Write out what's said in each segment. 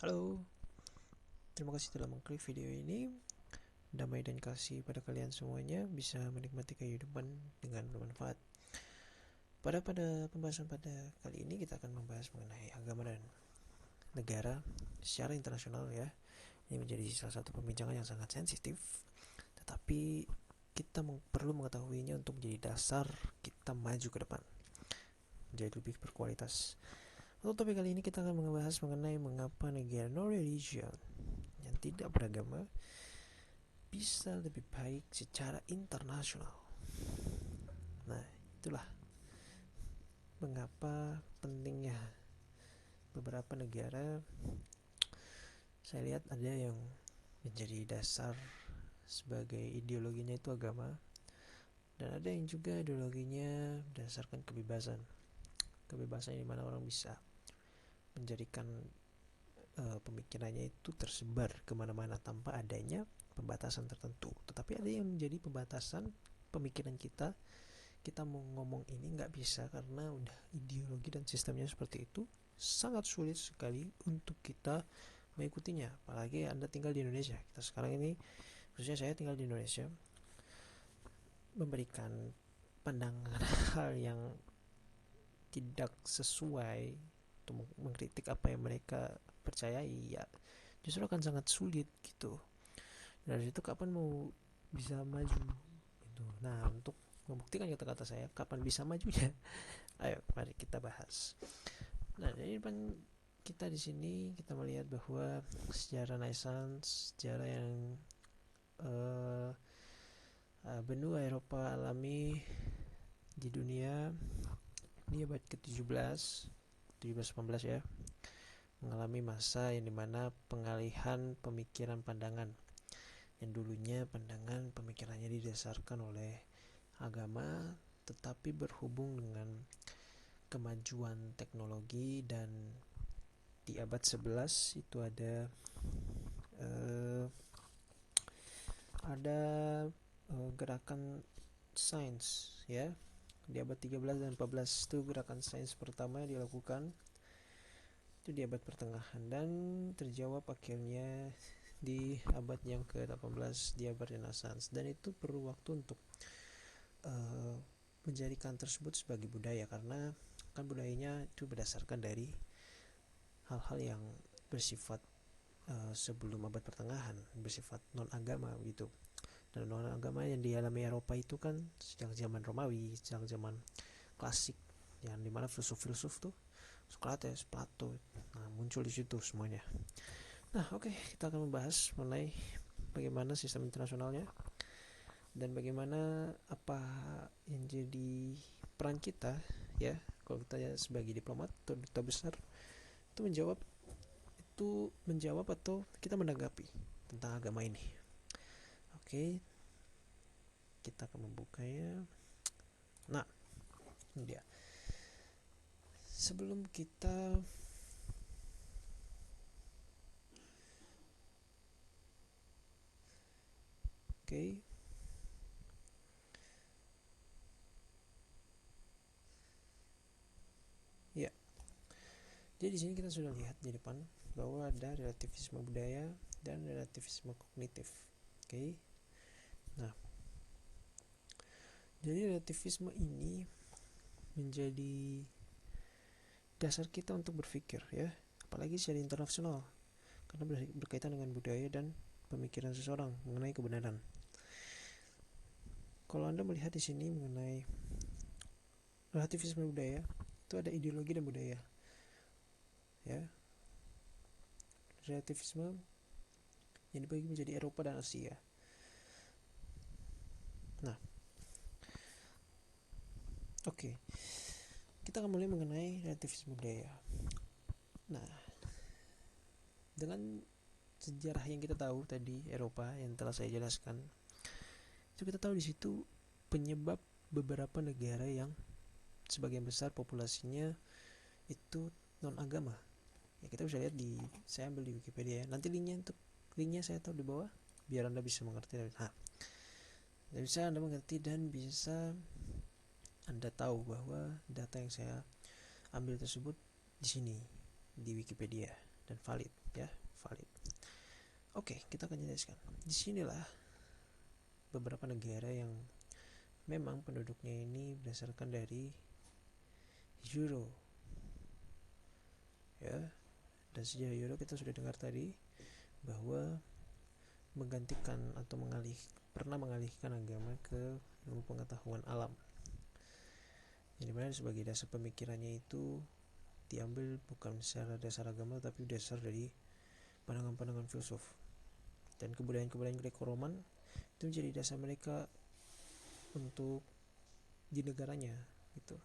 Halo, terima kasih telah mengklik video ini. Damai dan kasih pada kalian semuanya bisa menikmati kehidupan dengan bermanfaat. Pada pembahasan pada kali ini kita akan membahas mengenai agama dan negara secara internasional ya. Ini menjadi salah satu pembincangan yang sangat sensitif, tetapi kita perlu mengetahuinya untuk menjadi dasar kita maju ke depan, menjadi lebih berkualitas. Untuk topik kali ini kita akan membahas mengenai mengapa negara no religion yang tidak beragama bisa lebih baik secara internasional. Nah, itulah mengapa pentingnya beberapa negara. Saya lihat ada yang menjadi dasar sebagai ideologinya itu agama, dan ada yang juga ideologinya berdasarkan kebebasan. Kebebasan di mana orang bisa menjadikan pemikirannya itu tersebar kemana-mana tanpa adanya pembatasan tertentu. Tetapi ada yang menjadi pembatasan pemikiran kita. Kita mau ngomong ini nggak bisa karena udah ideologi dan sistemnya seperti itu. Sangat sulit sekali untuk kita mengikutinya. Apalagi Anda tinggal di Indonesia. Kita sekarang ini, khususnya saya tinggal di Indonesia, memberikan pandangan hal yang tidak sesuai untuk mengkritik apa yang mereka percayai, ya justru akan sangat sulit gitu. Dari situ kapan mau bisa maju gitu. Nah, untuk membuktikan kata-kata saya kapan bisa majunya, ayo mari kita bahas. Nah, dari depan kita di sini kita melihat bahwa sejarah Renaissance, sejarah yang benua Eropa alami di dunia di abad ke-17, 17-18 ya, mengalami masa yang dimana pengalihan pemikiran pandangan yang dulunya pandangan pemikirannya didasarkan oleh agama, tetapi berhubung dengan kemajuan teknologi. Dan di abad 11 itu ada gerakan sains ya. Di abad 13 dan 14 itu gerakan sains pertama yang dilakukan itu di abad pertengahan, dan terjawab akhirnya di abad yang ke-18, di abad Renaissance. Dan itu perlu waktu untuk menjadikan tersebut sebagai budaya, karena kan budayanya itu berdasarkan dari hal-hal yang bersifat sebelum abad pertengahan, bersifat non agama gitu. Dan non agama yang dialami Eropa itu kan sejak zaman Romawi, sejak zaman klasik, yang dimana filsuf-filsuf tuh Socrates, Plato, nah muncul di situ semuanya. Nah, oke, kita akan membahas mengenai bagaimana sistem internasionalnya dan bagaimana apa yang jadi peran kita ya, kalau kita ya sebagai diplomat atau duta besar, itu menjawab atau kita menanggapi tentang agama ini. Oke, kita akan membukanya. Nah, ini dia. Sebelum kita oke, ya. Jadi di sini kita sudah lihat di depan bahwa ada relativisme budaya dan relativisme kognitif. Oke. Nah, jadi relativisme ini menjadi dasar kita untuk berpikir ya, apalagi secara internasional, karena berkaitan dengan budaya dan pemikiran seseorang mengenai kebenaran. Kalau Anda melihat di sini mengenai relativisme budaya, itu ada ideologi dan budaya ya. Relativisme yang dibagi menjadi Eropa dan Asia. Nah, oke, kita akan mulai mengenai relativisme budaya. Nah, dengan sejarah yang kita tahu tadi Eropa yang telah saya jelaskan, itu kita tahu di situ penyebab beberapa negara yang sebagian besar populasinya itu non agama. Ya, kita bisa lihat saya ambil di Wikipedia ya. Nanti linknya saya taruh di bawah biar Anda bisa mengerti. Nah, bisa Anda mengerti dan bisa Anda tahu bahwa data yang saya ambil tersebut di sini di Wikipedia. dan valid ya, valid. Oke, kita akan jelaskan. Disinilah beberapa negara yang memang penduduknya ini berdasarkan dari euro ya. Dan sejarah euro kita sudah dengar tadi bahwa menggantikan atau pernah mengalihkan agama ke ilmu pengetahuan alam. Jadi mana sebagai dasar pemikirannya itu diambil bukan secara dasar agama tapi dasar dari pandangan-pandangan filsuf. Dan kebudayaan-kebudayaan Greco-Roman itu menjadi dasar mereka untuk di negaranya gitu.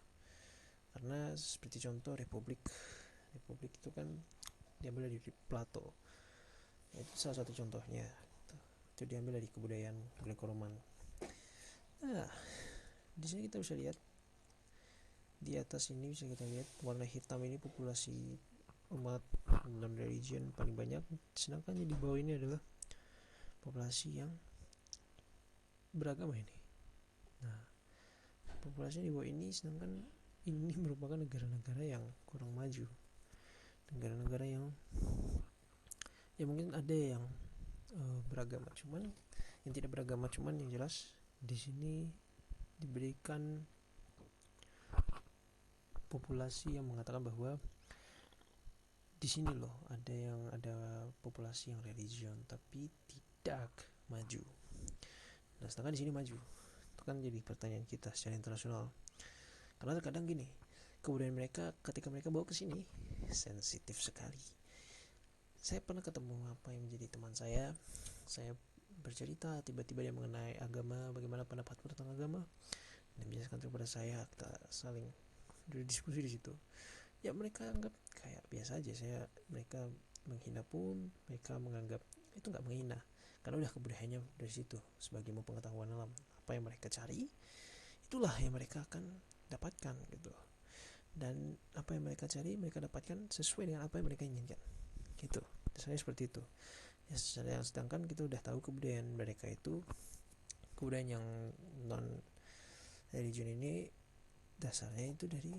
Karena seperti contoh republik itu kan diambil dari Plato. Itu salah satu contohnya. Itu diambil dari kebudayaan Greco-Roman. Nah, di sini kita bisa lihat di atas ini bisa kita lihat warna hitam ini populasi umat non religion paling banyak, sedangkan di bawah ini adalah populasi yang beragama ini. Nah, populasi di bawah ini sedangkan ini merupakan negara-negara yang kurang maju, negara-negara yang ya mungkin ada yang beragama, cuman yang tidak beragama, cuman yang jelas di sini diberikan populasi yang mengatakan bahwa di sini loh ada populasi yang religion tapi tidak maju. Nah, sedangkan di sini maju. Itu kan jadi pertanyaan kita secara internasional. Karena terkadang gini, kebudayaan mereka ketika mereka bawa ke sini sensitif sekali. Saya pernah ketemu apa yang menjadi teman saya bercerita tiba-tiba dia mengenai agama, bagaimana pendapat tentang agama, dan menjelaskan kepada saya, kita saling berdiskusi di situ. Ya mereka anggap kayak biasa aja. Mereka menghina pun mereka menganggap itu nggak menghina karena udah kebudayaannya dari situ sebagai ilmu pengetahuan alam. Apa yang mereka cari itulah yang mereka akan dapatkan gitu, dan apa yang mereka cari mereka dapatkan sesuai dengan apa yang mereka inginkan gitu. Saya seperti itu ya. Sedangkan kita udah tahu kebudayaan mereka itu kebudayaan yang non religion ini dasarnya itu dari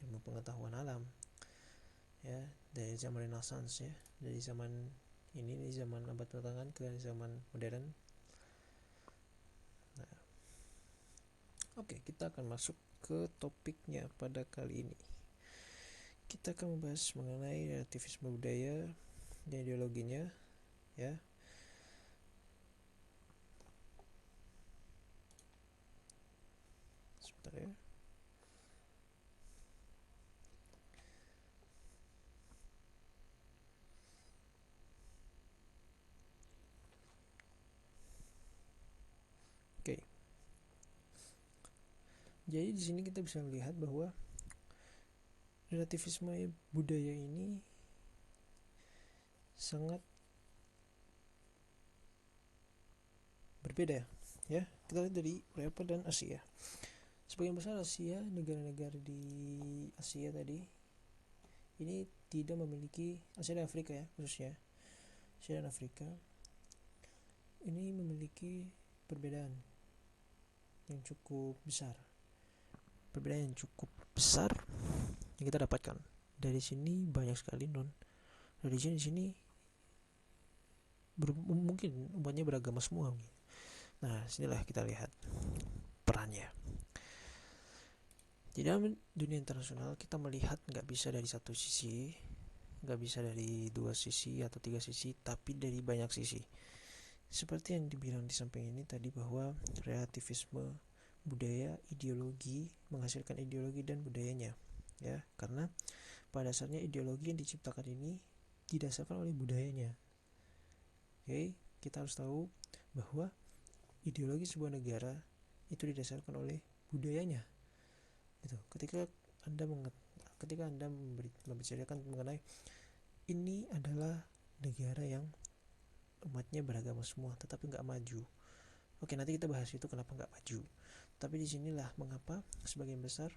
ilmu pengetahuan alam ya, dari zaman Renaissance ya, dari zaman ini, dari zaman abad pertengahan ke zaman modern. Nah, oke, kita akan masuk ke topiknya pada kali ini. Kita akan membahas mengenai relativisme budaya dan ideologinya ya. Sebentar ya. Oke. Jadi di sini kita bisa melihat bahwa relativisme budaya ini sangat berbeda ya. Kita lihat dari Eropa dan Asia. Sebagian besar Asia, negara-negara di Asia tadi ini tidak memiliki, Asia dan Afrika ya khususnya, Asia dan Afrika ini memiliki perbedaan yang cukup besar. Perbedaan yang cukup besar yang kita dapatkan dari sini. Banyak sekali non religion di sini mungkin umatnya beragama semua. Nah, sinilah kita lihat perannya. Di dalam dunia internasional kita melihat nggak bisa dari satu sisi, nggak bisa dari dua sisi atau tiga sisi, tapi dari banyak sisi. Seperti yang dibilang di samping ini tadi bahwa relativisme budaya, ideologi menghasilkan ideologi dan budayanya ya, karena pada dasarnya ideologi yang diciptakan ini didasarkan oleh budayanya. Oke, kita harus tahu bahwa ideologi sebuah negara itu didasarkan oleh budayanya gitu. Ketika anda membicarakan mengenai ini adalah negara yang umatnya beragama semua tetapi nggak maju, oke, nanti kita bahas itu kenapa nggak maju. Tapi di sinilah mengapa sebagian besar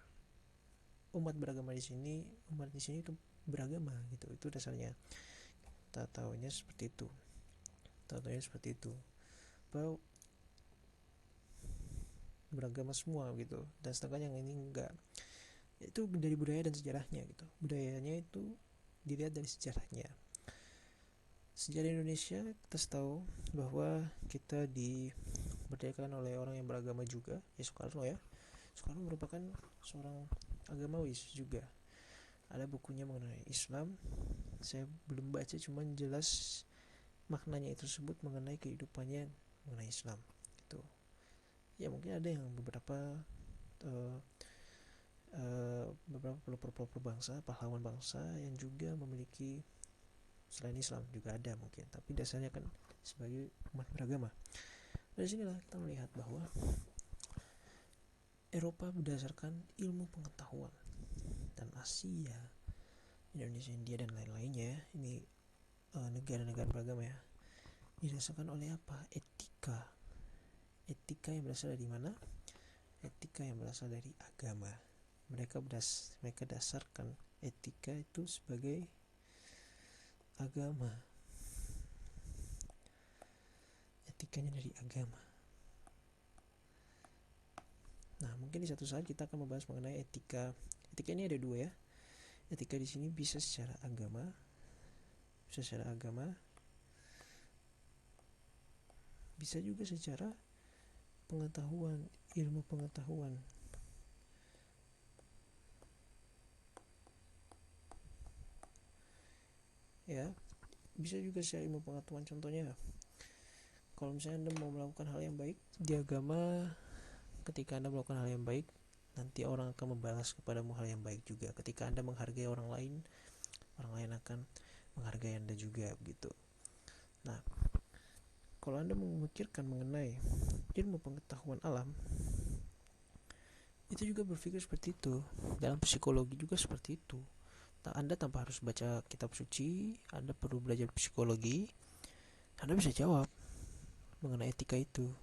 umat beragama di sini, umat di sini itu beragama gitu. Itu dasarnya. Kita tahunya seperti itu. Bahwa beragama semua gitu. Dan sedangkan yang ini enggak. Itu dari budaya dan sejarahnya gitu. Budayanya itu dilihat dari sejarahnya. Sejarah Indonesia kita tahu bahwa kita diberdekakan oleh orang yang beragama juga, ya Soekarno ya. Soekarno merupakan seorang agamawis juga. Ada bukunya mengenai Islam, saya belum baca, cuman jelas maknanya itu tersebut mengenai kehidupannya mengenai Islam gitu. Ya mungkin ada yang beberapa pelopor bangsa, pahlawan bangsa yang juga memiliki selain Islam juga ada mungkin, tapi dasarnya kan sebagai umat beragama. Dari sinilah kita melihat bahwa Eropa berdasarkan ilmu pengetahuan, dan Asia, Indonesia, India dan lain-lainnya ini negara-negara beragama ya, didasarkan oleh apa? Etika. Etika yang berasal dari mana? Etika yang berasal dari agama. Mereka dasarkan etika itu sebagai agama. Etikanya dari agama. Nah, mungkin di satu saat kita akan membahas mengenai etika. Etika ini ada dua ya. Etika di sini bisa secara agama, bisa juga secara pengetahuan, ilmu pengetahuan. Ya, bisa juga secara ilmu pengetahuan. Contohnya, kalau misalnya Anda mau melakukan hal yang baik di agama, ketika Anda melakukan hal yang baik, nanti orang akan membalas kepadamu hal yang baik juga. Ketika Anda menghargai orang lain akan menghargai Anda juga gitu. Nah, kalau Anda memikirkan mengenai ilmu pengetahuan alam, itu juga berpikir seperti itu. Dalam psikologi juga seperti itu. Anda tanpa harus baca kitab suci, Anda perlu belajar psikologi, Anda bisa jawab mengenai etika itu,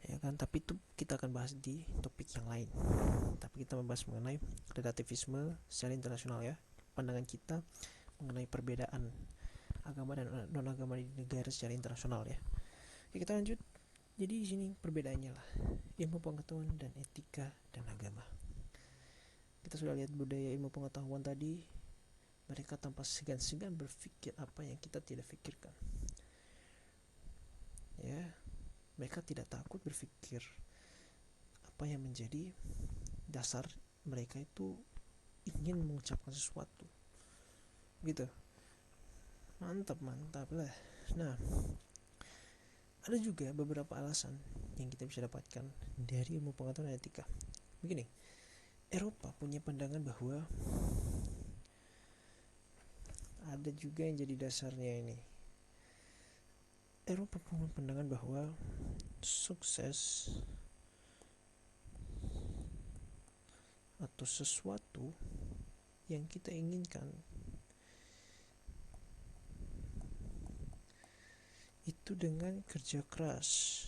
ya kan? Tapi itu kita akan bahas di topik yang lain. Tapi kita membahas mengenai relativisme secara internasional ya, pandangan kita mengenai perbedaan agama dan non agama di negara secara internasional ya. Oke, kita lanjut. Jadi di sini perbedaannya lah, ilmu pengetahuan dan etika dan agama. Kita sudah lihat budaya ilmu pengetahuan tadi, mereka tanpa segan-segan berpikir apa yang kita tidak pikirkan. Ya, mereka tidak takut berpikir apa yang menjadi dasar mereka itu ingin mengucapkan sesuatu. Gitu. Mantap lah. Nah, ada juga beberapa alasan yang kita bisa dapatkan dari ilmu pengetahuan dan etika. Begini, Eropa punya pandangan bahwa ada juga yang jadi dasarnya ini. Eropa punya pandangan bahwa sukses atau sesuatu yang kita inginkan itu dengan kerja keras.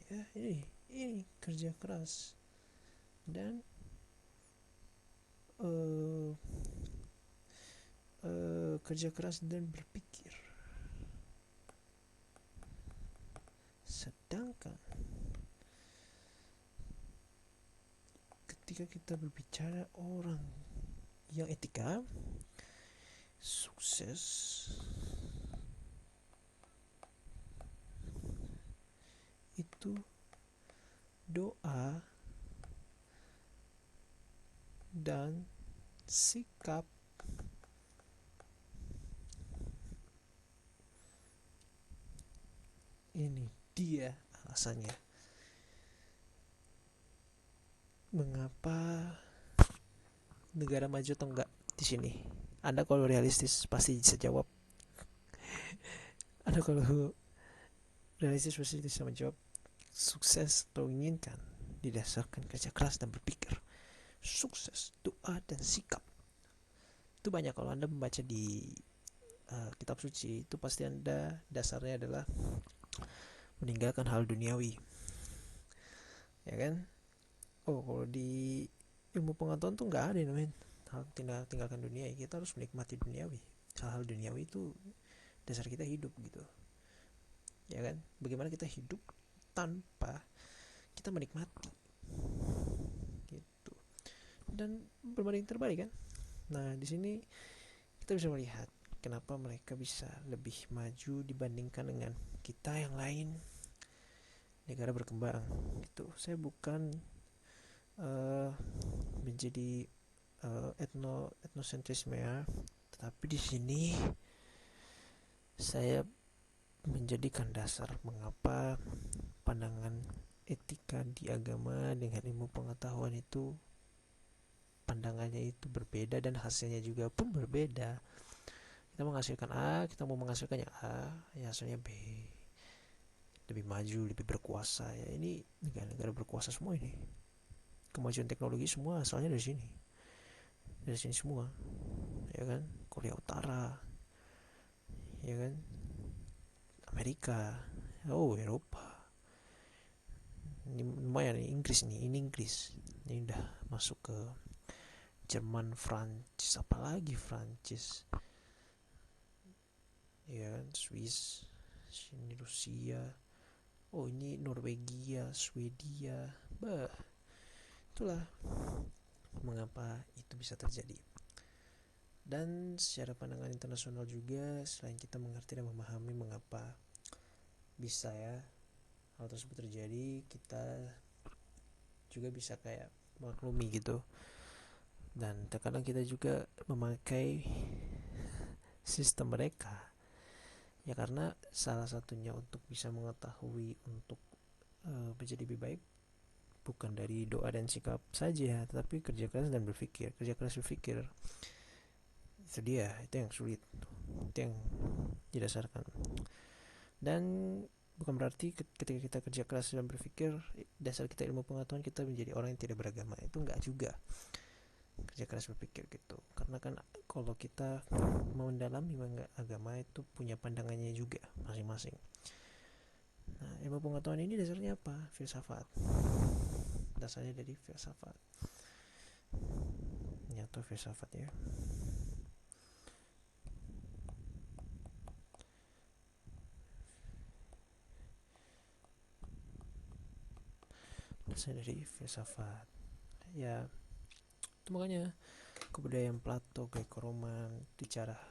Ya, ini kerja keras dan kerja keras dan berpikir. Sedangkan ketika kita berbicara orang yang etika, sukses itu doa dan sikap. Ini dia alasannya mengapa negara maju atau enggak di sini. Anda kalau realistis pasti bisa jawab. Anda kalau realistis pasti bisa menjawab. Sukses atau inginkan didasarkan kerja keras dan berpikir. Sukses, doa dan sikap. Itu banyak kalau Anda membaca di kitab suci, itu pasti Anda dasarnya adalah meninggalkan hal duniawi, ya kan? Oh, kalau di ilmu pengetahuan tuh nggak ada namanya hal tinggalkan dunia. Kita harus menikmati duniawi. Hal-hal duniawi itu dasar kita hidup gitu, ya kan? Bagaimana kita hidup tanpa kita menikmati gitu. dan berbanding terbalik kan. Nah, di sini kita bisa melihat kenapa mereka bisa lebih maju dibandingkan dengan kita yang lain, negara berkembang. Itu saya bukan menjadi etnosentrisme ya, tetapi di sini saya menjadikan dasar mengapa pandangan etika di agama dengan ilmu pengetahuan itu pandangannya itu berbeda dan hasilnya juga pun berbeda. Kita menghasilkan A, kita mau menghasilkannya A, ya hasilnya B. Lebih maju, lebih berkuasa. Ya ini negara-negara berkuasa semua ini. Kemajuan teknologi semua asalnya dari sini. Dari sini semua. Ya kan? Korea Utara. Ya kan? Amerika. Oh, Eropa. Ini lumayan nih, Inggris nih. Ini Inggris. Ini udah masuk ke Jerman, Prancis, apalagi Prancis. Ya kan? Swiss. Sini Rusia. Oh, ini Norwegia, Swedia. Bah, itulah mengapa itu bisa terjadi. Dan secara pandangan internasional juga, selain kita mengerti dan memahami mengapa bisa ya hal tersebut terjadi, kita juga bisa kayak maklumi gitu. Dan terkadang kita juga memakai sistem mereka ya, karena salah satunya untuk bisa mengetahui untuk menjadi lebih baik bukan dari doa dan sikap saja, tetapi kerja keras dan berpikir. Kerja keras berpikir itu dia, itu yang sulit, itu yang didasarkan. Dan bukan berarti ketika kita kerja keras dan berpikir dasar kita ilmu pengetahuan kita menjadi orang yang tidak beragama, itu enggak juga. Kerja keras berpikir gitu, karena kan kalau kita mau mendalami agama itu punya pandangannya juga masing-masing. Nah, ilmu pengetahuan ini dasarnya apa? Filsafat. Dasarnya dari filsafat. Nyata filsafat ya. Dasarnya dari filsafat. Ya, itu makanya kebudayaan Plato, Greco-Roman bicara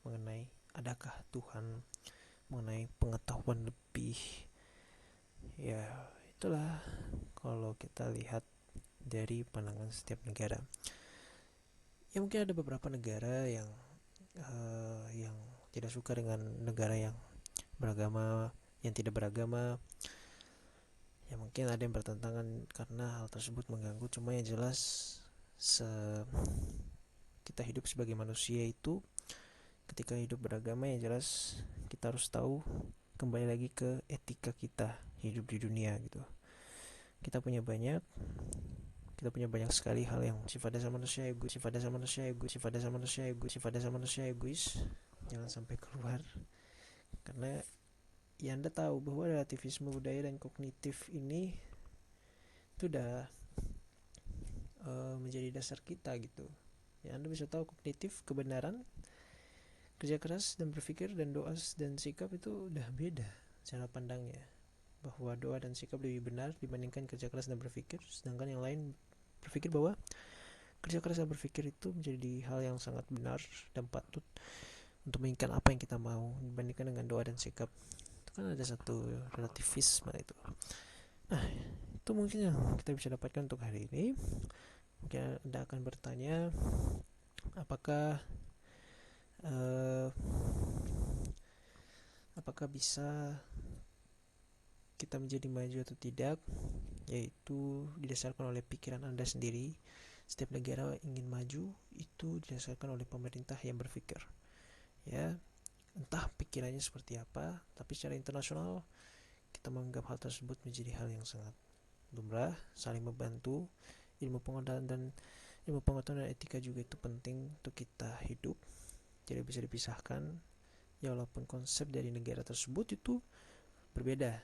mengenai adakah Tuhan, mengenai pengetahuan lebih. Ya, itulah kalau kita lihat dari pandangan setiap negara. Ya mungkin ada beberapa negara yang tidak suka dengan negara yang beragama, yang tidak beragama. Ya mungkin ada yang bertentangan karena hal tersebut mengganggu. Cuma yang jelas kita hidup sebagai manusia itu ketika hidup beragama, yang jelas kita harus tahu kembali lagi ke etika kita hidup di dunia gitu. Kita punya banyak sekali hal yang sifat dasar manusia egois. Jangan sampai keluar, karena ya Anda tahu bahwa relativisme budaya dan kognitif ini itu udah menjadi dasar kita gitu. Ya Anda bisa tahu kognitif, kebenaran, kerja keras dan berpikir, dan doa dan sikap itu udah beda cara pandangnya, bahwa doa dan sikap lebih benar dibandingkan kerja keras dan berpikir, sedangkan yang lain berpikir bahwa kerja keras dan berpikir itu menjadi hal yang sangat benar dan patut untuk menginginkan apa yang kita mau dibandingkan dengan doa dan sikap. Itu kan ada satu relativisme itu. Nah, itu mungkin yang kita bisa dapatkan untuk hari ini. Mungkin Anda akan bertanya, apakah bisa kita menjadi maju atau tidak? Yaitu didasarkan oleh pikiran Anda sendiri. Setiap negara ingin maju itu didasarkan oleh pemerintah yang berpikir. Ya, entah pikirannya seperti apa, tapi secara internasional kita menganggap hal tersebut menjadi hal yang sangat lumrah, saling membantu. Ilmu pengetahuan dan etika juga itu penting untuk kita hidup, tidak bisa dipisahkan. Ya walaupun konsep dari negara tersebut itu berbeda,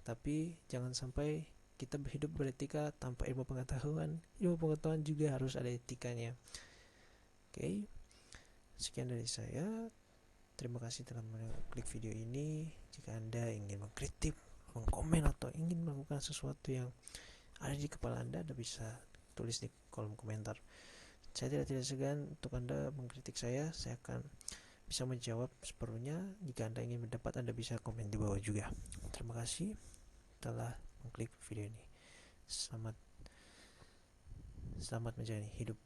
tapi jangan sampai kita hidup beretika tanpa ilmu pengetahuan. Ilmu pengetahuan juga harus ada etikanya. Oke, sekian dari saya. Terima kasih telah mengklik video ini. Jika Anda ingin mengkritik, mengkomen, atau ingin melakukan sesuatu yang ada di kepala Anda bisa tulis di kolom komentar. Saya tidak segan untuk Anda mengkritik saya akan bisa menjawab seperlunya. Jika Anda ingin mendapat, Anda bisa komen di bawah juga. Terima kasih telah mengklik video ini. Selamat menjalani hidup.